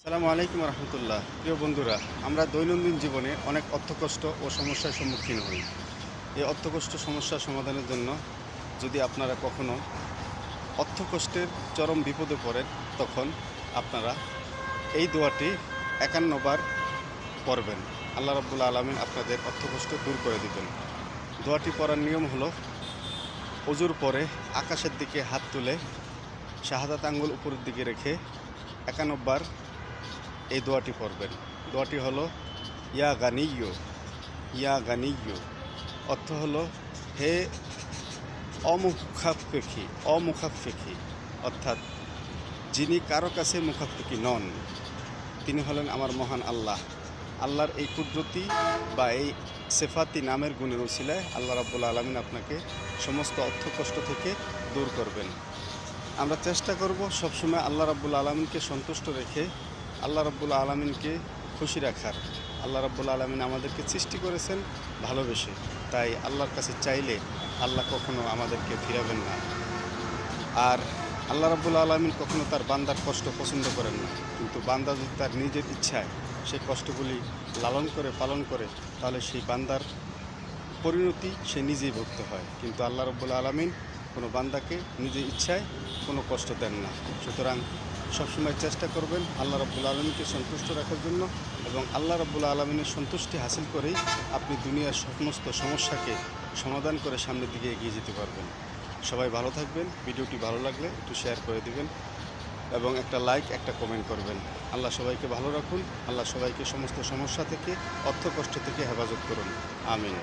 আসসালামু আলাইকুম রহমতুল্লাহ। প্রিয় বন্ধুরা, আমরা দৈনন্দিন জীবনে অনেক অর্থকষ্ট ও সমস্যার সম্মুখীন হই। এই অর্থকষ্ট সমস্যার সমাধানের জন্য যদি আপনারা কখনো অর্থকষ্টের চরম বিপদে পড়েন, তখন আপনারা এই দোয়াটি ৫১ বার পড়বেন। আল্লাহ রাব্বুল আলামিন আপনাদের অর্থকষ্ট দূর করে দিবেন। দোয়াটি পড়ার নিয়ম হলো, অজুর পরে আকাশের দিকে হাত তুলে শাহাদাত আঙ্গুল উপরের দিকে রেখে ৫১ বার এই দোয়াটি পড়বেন। দোয়াটি হলো ইয়া গানিয়্যু, ইয়া গানিয়্যু। অর্থ হলো, হে অমুখাফেক্ষী, অর্থাৎ যিনি কারো কাছে মুখাফেক্ষী নন, তিনি হলেন আমার মহান আল্লাহ। আল্লাহর এই কুদরতি বা এই সেফাতি নামের গুণের উছিলায় আল্লাহ রাব্বুল আলামিন আপনাকে সমস্ত অর্থকষ্ট থেকে দূর করবেন। আমরা চেষ্টা করব সবসময় আল্লাহ রাব্বুল আলামিনকে সন্তুষ্ট রেখে আল্লাহ রাব্বুল আলামিনকে খুশি রাখার। আল্লাহ রাব্বুল আলামিন আমাদেরকে সৃষ্টি করেছেন ভালোবেসে, তাই আল্লাহর কাছে চাইলে আল্লাহ কখনো আমাদেরকে ফিরাবেন না। আর আল্লাহ রাব্বুল আলামিন কখনো তার বান্দার কষ্ট পছন্দ করেন না, কিন্তু বান্দা যদি তার নিজের ইচ্ছায় সেই কষ্টগুলি লালন করে পালন করে, তাহলে সেই বান্দার পরিণতি সে নিজেই ভুগতে হয়। কিন্তু আল্লাহ রাব্বুল আলামিন কোনো বান্দাকে নিজের ইচ্ছায় কোনো কষ্ট দেন না। সুতরাং সবসময় চেষ্টা করবেন আল্লাহ রাব্বুল আলামিনকে সন্তুষ্ট রাখার জন্য, এবং আল্লাহ রাব্বুল আলামিনের সন্তুষ্টি হাসিল করেই আপনি দুনিয়ার সমস্ত সমস্যাকে সমাধান করে সামনের দিকে এগিয়ে যেতে পারবেন। সবাই ভালো থাকবেন। ভিডিওটি ভালো লাগলে একটু শেয়ার করে দিবেন এবং একটা লাইক, একটা কমেন্ট করবেন। আল্লাহ সবাইকে ভালো রাখুন। আল্লাহ সবাইকে সমস্ত সমস্যা থেকে, অর্থ কষ্ট থেকে হেফাজত করুন। আমিন।